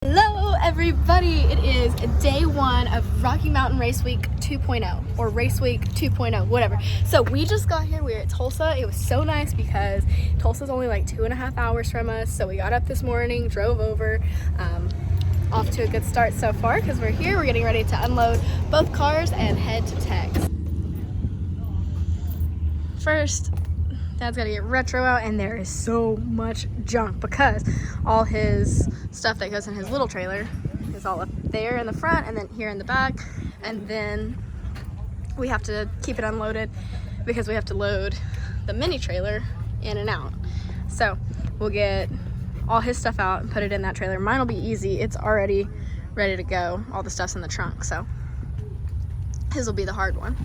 Hello everybody, it is day one of Rocky Mountain Race Week 2.0 or Race Week 2.0, whatever. So we just got here, we're at Tulsa. It was so nice because Tulsa's only like 2.5 hours from us. So we got up this morning, drove over, off to a good start so far because we're here. We're getting ready to unload both cars and head to Tex. First, Dad's got to get retro out, and there is so much junk because all his stuff that goes in his little trailer is all up there in the front and then here in the back, and then we have to keep it unloaded because we have to load the mini trailer in and out. So we'll get all his stuff out and put it in that trailer. Mine will be easy. It's already ready to go. All the stuff's in the trunk, so his will be the hard one.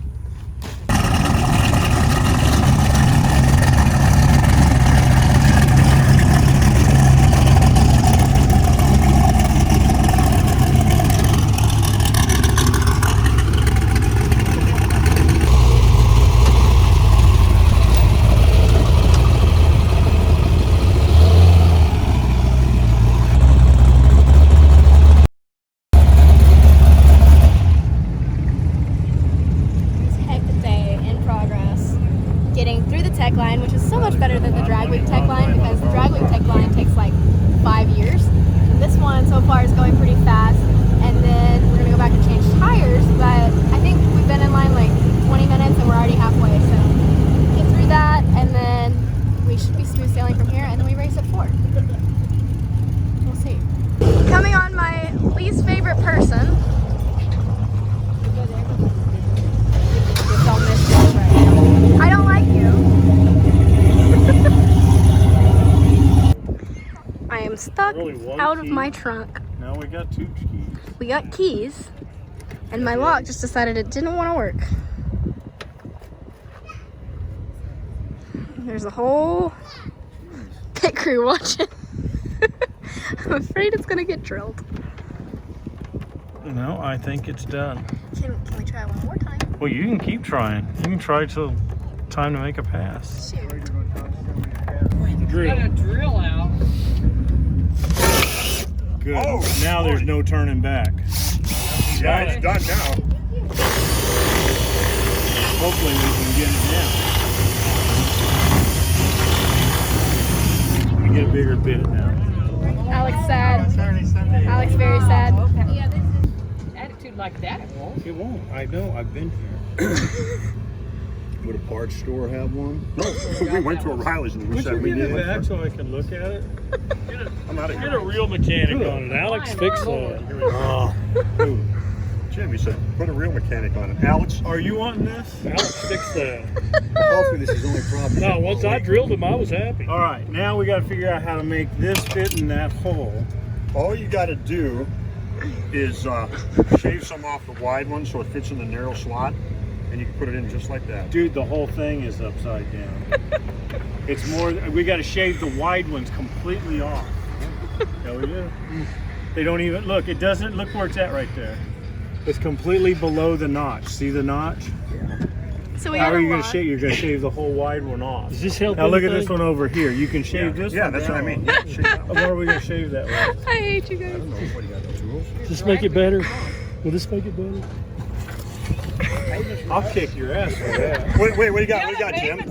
Line, which is so much better than the drag week tech line because the drag week tech line takes like 5 years. And this one so far is going pretty fast, and then we're gonna go back and change tires, but I think we've been in line like 20 minutes and we're already halfway, so get through that and then we should be smooth sailing from here, and then we race at 4. We'll see. Coming on my least favorite person. Don't miss this right now. I don't like you. I am stuck out of my trunk. Now we got 2 keys. We got keys, and my lock just decided it didn't want to work. There's a whole pit crew watching. I'm afraid it's gonna get drilled. No, I think it's done. Can we try one more time? Well, you can keep trying. You can try till time to make a pass. Shoot. Drill. Got a drill out. Good. Oh, now there's no turning back. Yeah, it's done now. Hopefully we can get it down. We get a bigger bit now. Alex sad. Alex very sad. Yeah, this is attitude like that. It won't. It won't. I know. I've been here. Would a parts store have one? No, we went to O'Reilly's and we said we Would you need give it back one. so I can look at it? I'm out of Get here. a real mechanic on it. Alex, fix that. Oh. Jim, he said, put a real mechanic on it. Alex? Are you wanting this? Alex, fix that. Hopefully this is only problem. No, once I drilled him, I was happy. All right, now we got to figure out how to make this fit in that hole. All you got to do is shave some off the wide one so it fits in the narrow slot, and you can put it in just like that. Dude, the whole thing is upside down. It's more, we got to shave the wide ones completely off. Yeah, we do. They don't even, look, it doesn't, look where it's at right there. It's completely below the notch. See the notch? So we How got are a you going to lock. shave? You're going to shave the whole wide one off. Does this help? Now look at this one over here. You can Yeah, shave this one. that's what I down. mean. Yeah, shave that one. Where are we going to shave that one? I hate you guys. I don't know. What do you got, the tools? Does this make it better? Will this make it better? I'll kick your ass for that. Wait, what do you got? What do you got, Jim?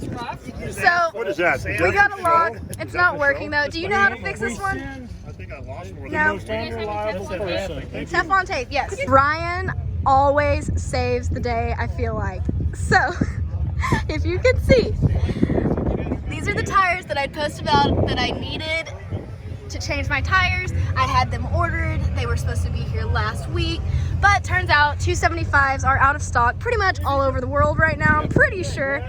So What is that? we got a lock. It's not working though. Do you know how to fix this one? I think I lost more No. Most unreliable person. Teflon tape, yes. Brian always saves the day, I feel like. So, if you can see, these are the tires that I'd post about that I needed to change my tires. I had them ordered. They were supposed to be here last week, but turns out 275s are out of stock pretty much all over the world right now. I'm pretty sure.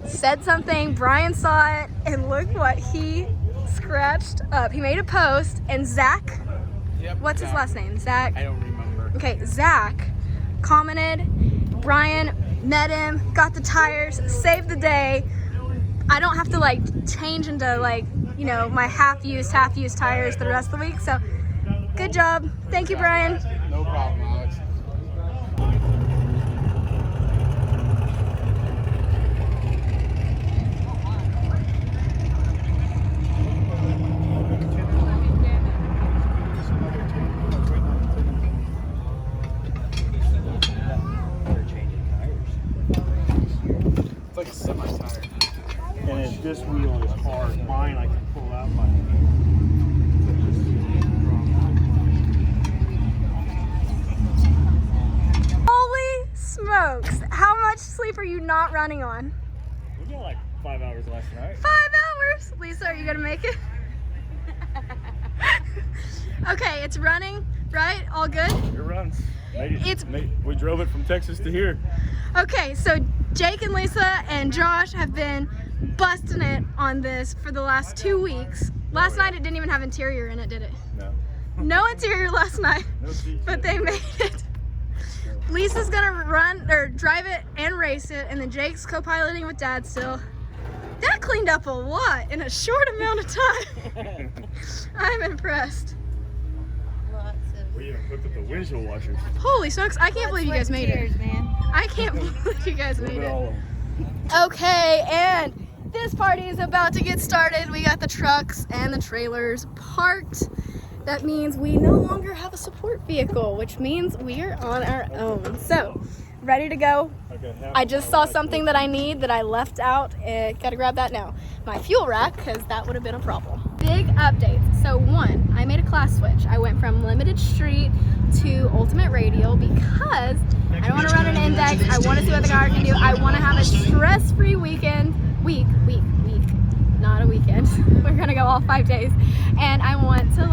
Said something, Brian saw it, and look what he scratched up. He made a post, and Zach, what's his last name? Zach? I don't remember. Okay, Zach commented, Brian met him, got the tires, saved the day. I don't have to like change into like, you know, my half-used tires the rest of the week. So good job. Thank you, Brian. No problem, Alex. this wheel is hard. Mine I can pull out by Holy smokes! How much sleep are you not running on? We got like 5 hours last night. 5 hours! Lisa, are you gonna make it? Okay, it's running, right? All good? It runs. We drove it from Texas to here. Okay, so Jake and Lisa and Josh have been busting it on this for the last 2 weeks. Last night it didn't even have interior in it, did it? No. No interior last night, but they made it. Lisa's gonna run or drive it and race it, and then Jake's co-piloting with Dad still. That cleaned up a lot in a short amount of time. I'm impressed. We even hooked up the windshield washers. Holy smokes, I can't believe you guys made it. I can't believe you guys made it. Okay, and this party is about to get started. We got the trucks and the trailers parked. That means we no longer have a support vehicle, which means we are on our own. So, ready to go. I just saw something that I need that I left out. Gotta grab that now. My fuel rack, because that would have been a problem. Big updates. So one, I made a class switch. I went from limited street to ultimate radial because I don't want to run an index. I want to see what the car can do. I want to have a stress-free week, not a weekend. We're gonna go all 5 days, and I want to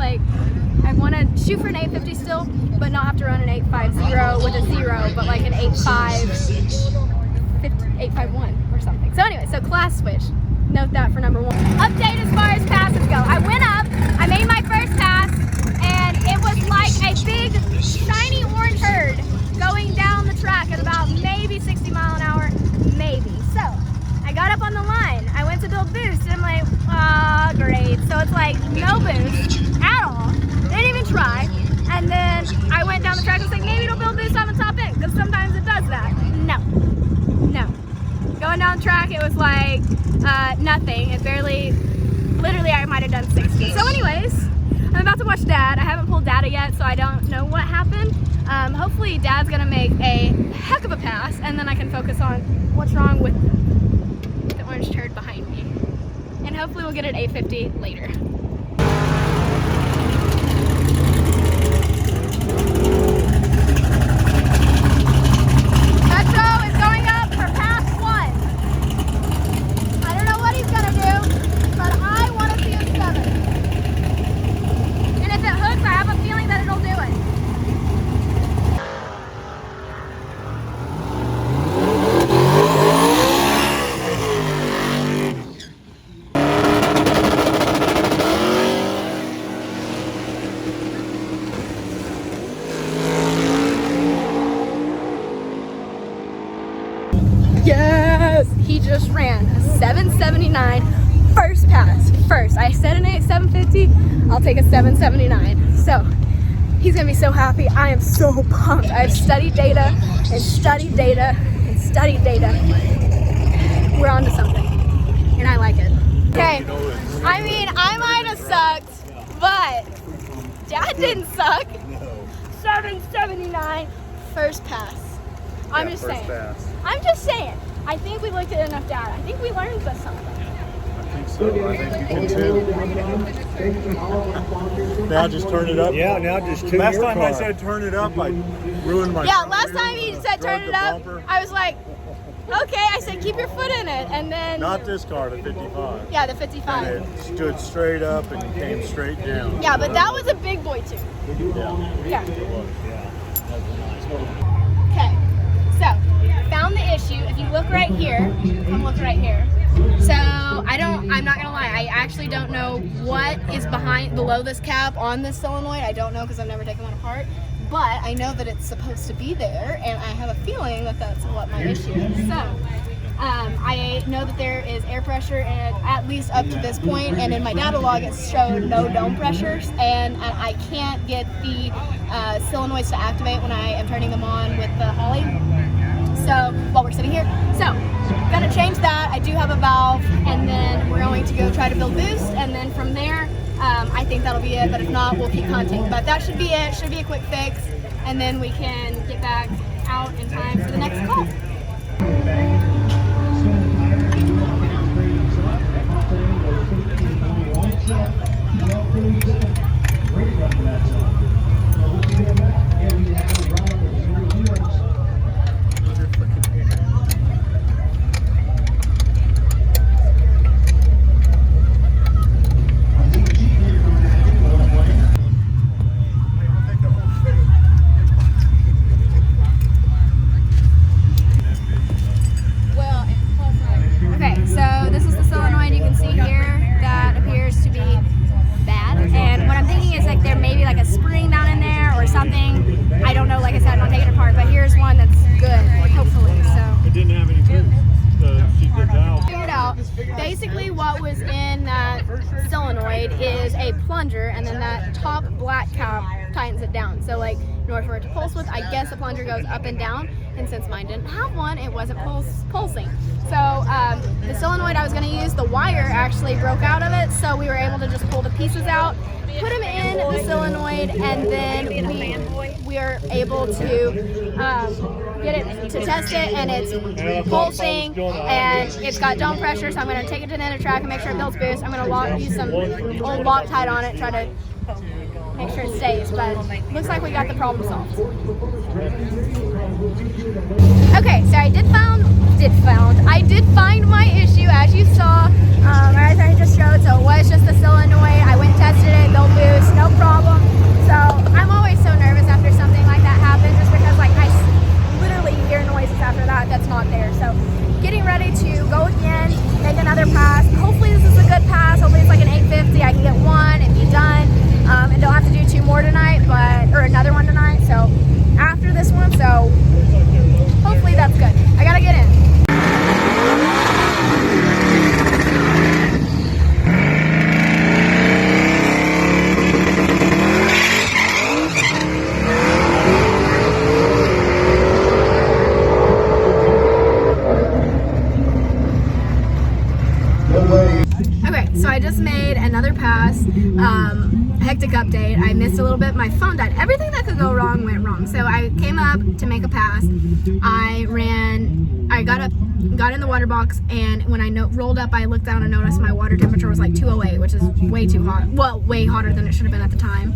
shoot for an 850 still, but not have to run an 850 with a 0, but like an 851 or something. So anyway, so class switch. Note that for number 1. Update as far as passes go. I went up, I made my first pass, and it was like a big shiny orange herd going down the track at about maybe 60 mile an hour, maybe. So I got up on the line. I went to build boost, and I'm like, ah, great. So it's like no boost at all. Didn't even try. And then I went down the track and was like, maybe it'll build boost on the top end, because sometimes it does that. No. Going down the track, it was like nothing. It barely, literally I might have done 60. So anyways, I'm about to watch Dad. I haven't pulled data yet, so I don't know what happened. Hopefully Dad's gonna make a heck of a pass, and then I can focus on what's wrong with the orange turd behind me. And hopefully we'll get an 850 later. Metro is going up for pass 1. I don't know what he's gonna do, but I want to see a 7. And if it hooks, I have a feeling that it'll do it. Yes! He just ran a 779 first pass. First. I said an 750. I'll take a 779. So, he's gonna be so happy. I am so pumped. I've studied data and studied data and studied data. We're on to something. And I like it. Okay. I mean, I might have sucked, but Dad didn't suck. 779 first pass. I'm just saying. I'm just saying. I think we looked at enough data. I think we learned something. I think so. I think you can too. Now just turn it up. Yeah, now just tune Last your time car. I said turn it up, I ruined my. Yeah, last time he said turn Broke it the up, bumper. I was like, okay. I said keep your foot in it, and then. Not this car, the 55. Yeah, the 55. And it stood straight up and came straight down. Yeah, but that was a big boy too. Yeah. Yeah. It was. Yeah. That was a nice one. Okay, so found the issue. If you look right here, come look right here. So I'm not gonna lie, I actually don't know what is below this cap on this solenoid. I don't know because I've never taken one apart, but I know that it's supposed to be there, and I have a feeling that that's what my issue is. So I know that there is air pressure, and at least up to this point, and in my data log it showed no dome pressures, and I can't get the solenoids to activate when I am turning them on with the Holley. So while we're sitting here, so gonna change that. I do have a valve, and then we're going to go try to build boost, and then from there, I think that'll be it. But if not, we'll keep hunting. But that should be it. Should be a quick fix, and then we can get back out in time for the next call. Okay, so this is the solenoid you can see here that appears to be bad. And what I'm thinking is like there may be like a spring down in there or something. I don't know, like I said, I'm not taking it apart, but here's one that's good, hopefully. So It didn't have any boost. The secret valve. figured out basically what was in that solenoid is a plunger, and then that top black cap tightens it down. So like in order for it to pulse with, I guess the plunger goes up and down, and since mine didn't have one, it wasn't pulsing. So the solenoid I was going to use, the wire actually broke out of it, so we were able to just pull the pieces out, put them in the solenoid, and then we are able to get it to test it, and it's pulsing and it's got dome pressure. So I'm going to take it to the end of track and make sure it builds boost. I'm going to use some old Loctite on it, try to make sure it stays, but looks like we got the problem solved. Okay, so I did find my issue, as you saw, or as I just showed. So it was just the solenoid. I went and tested it, built boost, no problem. So I'm always so nervous after something like that happens, just because like I literally hear noises after that's not there. So getting ready to go again, make another pass. Hopefully this is a good pass. Hopefully it's like an 850. I can get one and be done, and don't have to do two more tonight, or another one tonight. So after this one, so hopefully that's good. I gotta get in. Okay, so I just made another pass. Hectic update. I missed a little bit. My phone died. Everything that could go wrong went wrong. So I came up to make a pass. I got in the water box, and when I rolled up, I looked down and noticed my water temperature was like 208, which is way too hot. Well, way hotter than it should have been at the time.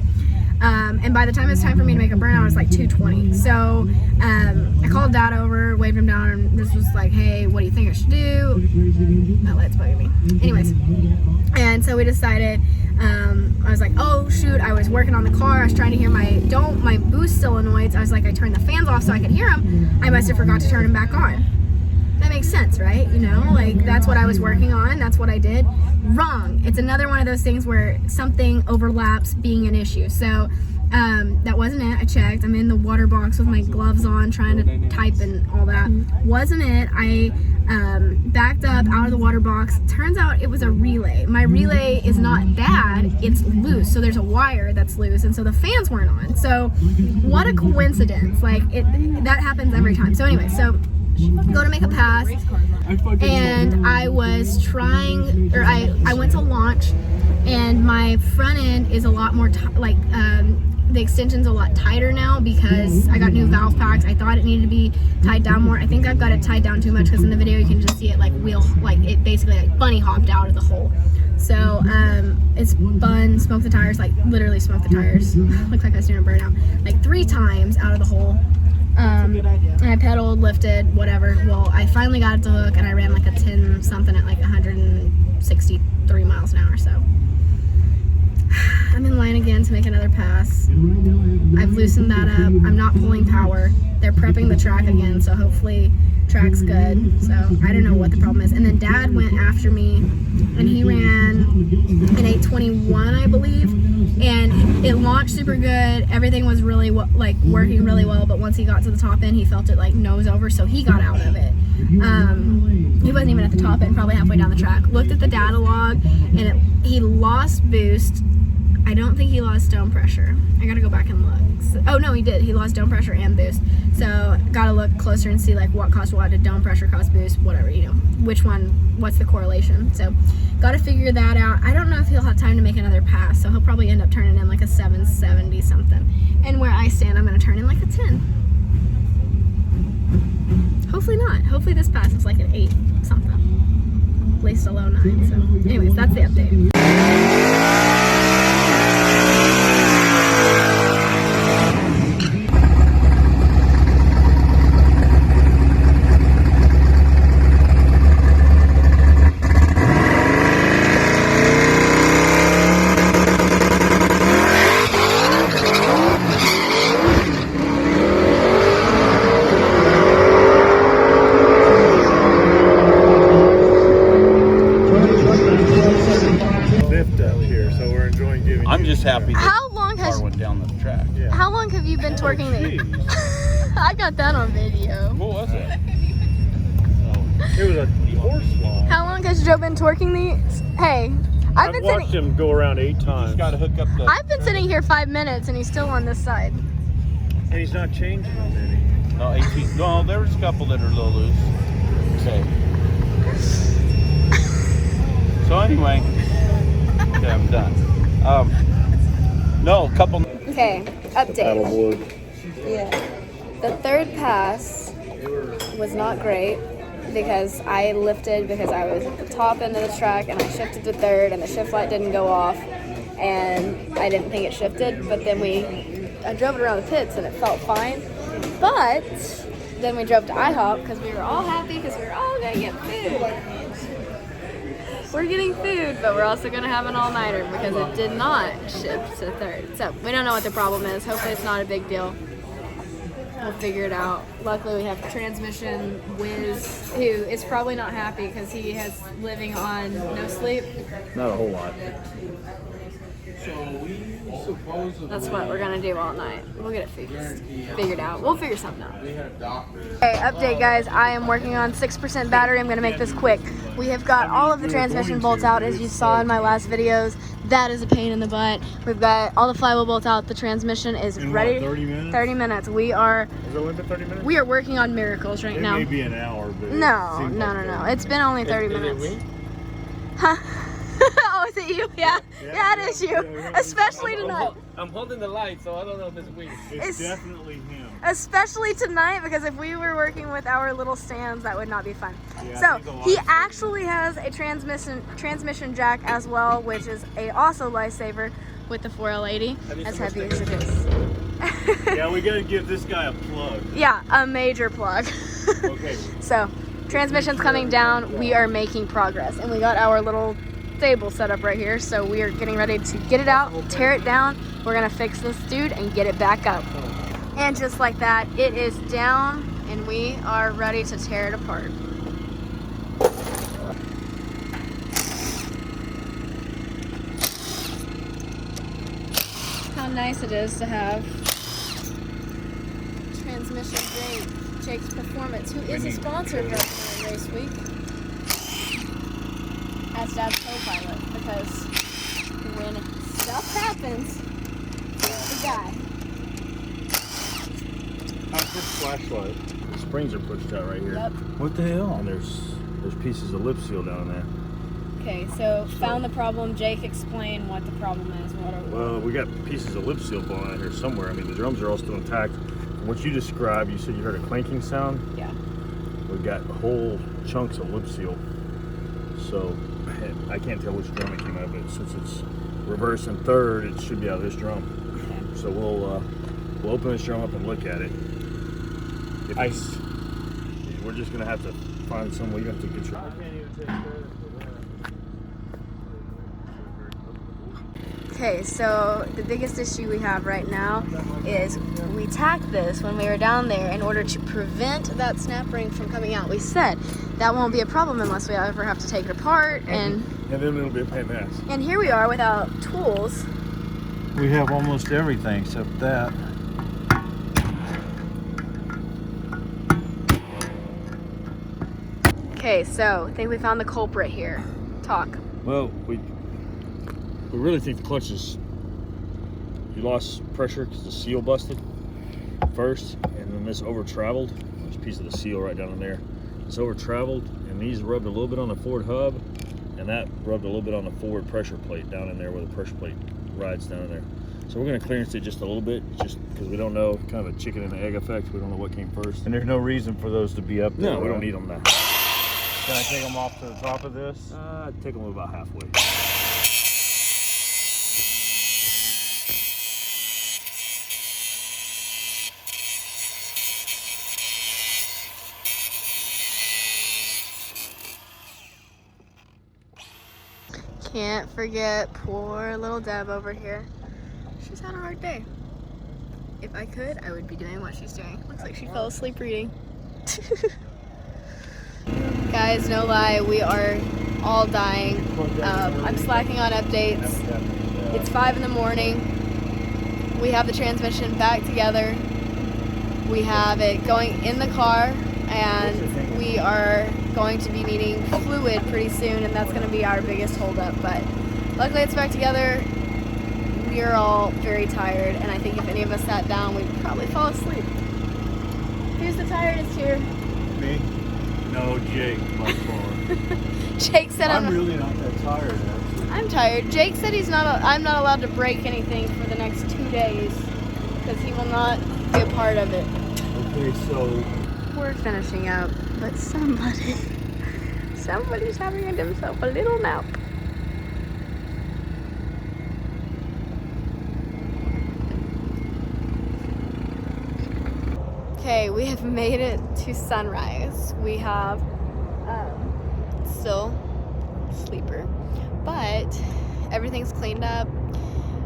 And by the time it was time for me to make a burnout, it was like 220. So I called Dad over, waved him down, and this was like, hey, what do you think I should do? Oh, that's bugging me. Anyways, and so we decided, I was like, oh shoot, I was working on the car. I was trying to hear my boost solenoids. I was like, I turned the fans off so I could hear them. I must have forgot to turn them back on. That makes sense, right? You know, like that's what I was working on. That's what I did. Wrong. It's another one of those things where something overlaps being an issue. So that wasn't it. I checked. I'm in the water box with my gloves on trying to type and all that. Wasn't it. I backed up out of the water box. Turns out it was a relay. My relay is not bad. It's loose. So there's a wire that's loose, and so the fans weren't on. So what a coincidence. Like that happens every time. So anyway, so go to make a pass, and I was trying, or I went to launch, and my front end is a lot more the extension's a lot tighter now because I got new valve packs. I thought it needed to be tied down more. I think I've got it tied down too much, because in the video you can just see it like it basically like bunny hopped out of the hole. So it's smoked the tires, like literally smoked the tires. Looks like I was doing a burnout like 3 times out of the hole. And I pedaled, lifted, whatever. Well, I finally got it to hook, and I ran like a 10 something at like 163 miles an hour. So I'm in line again to make another pass. I've loosened that up. I'm not pulling power. They're prepping the track again, so hopefully track's good. So I don't know what the problem is. And then Dad went after me, and he ran an 821, I believe, and it launched super good. Everything was really working really well, but once he got to the top end, he felt it like nose over, so he got out of it. He wasn't even at the top end, probably halfway down the track. Looked at the data log, and he lost boost. I don't think he lost dome pressure. I gotta go back and look. So, oh no, he did. He lost dome pressure and boost. So gotta look closer and see like what caused what. Did dome pressure cause boost? Whatever, you know, which one, what's the correlation. So gotta figure that out. I don't know if he'll have time to make another pass, so he'll probably end up turning in like a 770 something. And where I stand, I'm gonna turn in like a 10. Hopefully not. Hopefully this pass is like an 8 something. At least a low 9. So anyways, that's the update. How long have you been twerking these? I got that on video. What was it? It was a horse slide. How long has Joe been twerking these? Hey, I've watched him go around 8 times. Just gotta hook up the. I've been sitting here 5 minutes and he's still on this side. And he's not changing them any. No, 18. No, there's a couple that are a little loose. Okay. So anyway, okay, I'm done. No, a couple. Okay, update. Yeah. The third pass was not great because I lifted because I was at the top end of the track and I shifted to third and the shift light didn't go off and I didn't think it shifted, but then I drove it around the pits and it felt fine. But then we drove to IHOP because we were all happy because we were all gonna get food. We're getting food, but we're also gonna have an all-nighter because it did not shift to third. So we don't know what the problem is. Hopefully it's not a big deal. We'll figure it out. Luckily we have transmission Wiz, who is probably not happy because he has living on no sleep. Not a whole lot. That's what we're gonna do all night. We'll get it figured out. We'll figure something out. Okay, update guys. I am working on 6% battery. I'm gonna make this quick. We have got all of the transmission bolts out as you saw in my last videos. That is a pain in the butt. We've got all the flywheel bolts out. The transmission is ready. 30 minutes? 30 minutes. We are Is it only been 30 minutes? we are working on miracles right now. It may be an hour, but No. It's been only 30 minutes. Huh? Oh, is it you? Yeah. Yeah, it is you. Especially tonight. I'm holding the light, so I don't know if it's weird. it's definitely him. Especially tonight, because if we were working with our little stands, that would not be fun. Yeah, So he lifesaver. actually has a transmission jack as well, which is also lifesaver with the 4L80, as heavy as it is. Yeah, we gotta give this guy a plug. Yeah, a major plug. Okay. So transmission's coming down. We are making progress, and we got our little stable set up right here, so we are getting ready to get it out, tear it down. We're gonna fix this dude and get it back up. And just like that, it is down and we are ready to tear it apart. How nice it is to have transmission Jake's Performance, who is a sponsor of RMRW Race Week, as Dad's co-pilot, because when stuff happens, he's the guy. How's this flashlight? The springs are pushed out right here. Yep. What the hell? And there's pieces of lip seal down there. Okay, so found the problem. Jake, explain what the problem is. Well, we got pieces of lip seal blowing out here somewhere. I mean, the drums are all still intact. From what you described, you said you heard a clanking sound. Yeah. We've got whole chunks of lip seal. So I can't tell which drum it came out of, but since it's reverse and third, it should be out of this drum. Okay. So we'll open this drum up and look at it. We're just gonna have to find some way. You have to get your. I can't even take care of it. Okay, so the biggest issue we have right now is we tacked this when we were down there in order to prevent that snap ring from coming out. We said that won't be a problem unless we ever have to take it apart, and then it'll be a pain in the ass. And here we are without tools. We have almost everything except that. Okay, so I think we found the culprit here. Talk. Well, we really think the clutch is, you lost pressure because the seal busted first, and then this over traveled. There's a piece of the seal right down in there. It's over traveled, and these rubbed a little bit on the forward hub, and that rubbed a little bit on the forward pressure plate down in there where the pressure plate rides down in there. So we're going to clearance it just a little bit, just because we don't know, kind of a chicken and the egg effect. We don't know what came first. And there's no reason for those to be up there. No, we don't need them now. Can I take them off to the top of this? Take them about halfway. Can't forget poor little Deb over here. She's had a hard day. If I could, I would be doing what she's doing. Looks like she fell asleep reading. Guys, no lie, we are all dying. I'm slacking on updates. It's 5 in the morning. We have the transmission back together. We have it going in the car, and we are going to be needing fluid pretty soon, and that's going to be our biggest holdup. But luckily it's back together. We are all very tired, and I think if any of us sat down, we'd probably fall asleep. Who's the tiredest here? Me? No, Jake, by far. Jake said I'm really not that tired, actually. I'm tired. Jake said I'm not allowed to break anything for the next 2 days because he will not be a part of it. Okay, so We're finishing up, but somebody's having himself a little nap. Okay, we have made it to sunrise. We have still sleeper, but everything's cleaned up.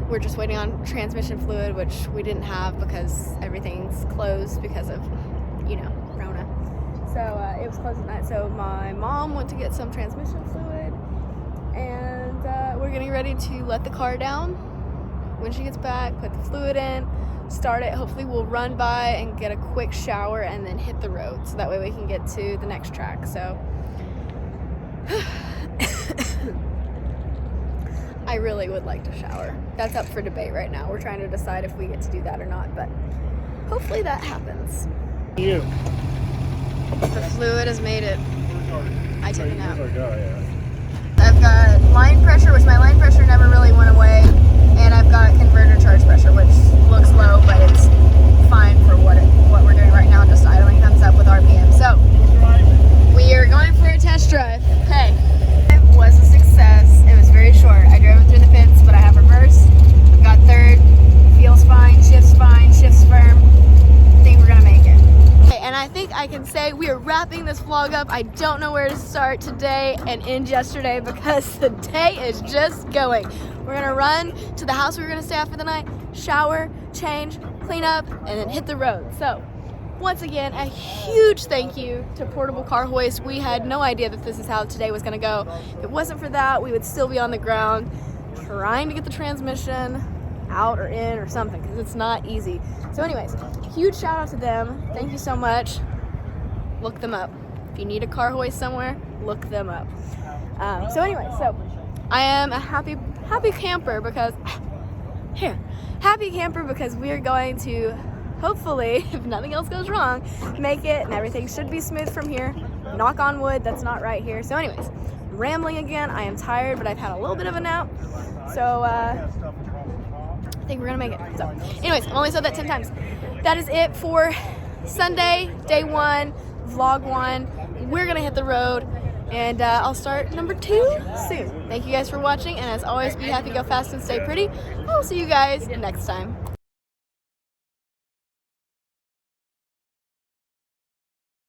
We're just waiting on transmission fluid, which we didn't have because everything's closed because of, you know, Rona. So it was closed at night. So my mom went to get some transmission fluid, and we're getting ready to let the car down. When she gets back, put the fluid in, start it. Hopefully we'll run by and get a quick shower and then hit the road, so that way we can get to the next track. So I really would like to shower. That's up for debate right now. We're trying to decide if we get to do that or not, but hopefully that happens. you. The fluid has made it. I took a nap. Where's our guy at? I've got line pressure, which my line pressure never really went away, and I've got converter charge pressure, which looks low, but it's fine for what we're doing right now, just idling thumbs up with RPM. So we are going for a test drive. Okay, it was a success. It was very short. I drove it through the pits, but I have reverse. I've got third. Feels fine, shifts firm. I think we're gonna make it. Okay, and I think I can say we are wrapping this vlog up. I don't know where to start today and end yesterday because the day is just going. We're gonna run to the house we were gonna stay at for the night, shower, change, clean up, and then hit the road. So once again, a huge thank you to Portable Car Hoist. We had no idea that this is how today was gonna go. If it wasn't for that, we would still be on the ground trying to get the transmission out or in or something, because it's not easy. So anyways, huge shout out to them. Thank you so much. Look them up. If you need a car hoist somewhere, look them up. So anyway, so I am a happy camper because we are going to hopefully, if nothing else goes wrong, make it, and everything should be smooth from here. Knock on wood, that's not right here. So anyways, I'm rambling again. I am tired, but I've had a little bit of a nap. So I think we're gonna make it. So anyways, I've only said that 10 times. That is it for Sunday, day 1, vlog 1. We're gonna hit the road, and I'll start number 2 soon. Thank you guys for watching, and as always, be happy, go fast, and stay pretty. I'll see you guys next time.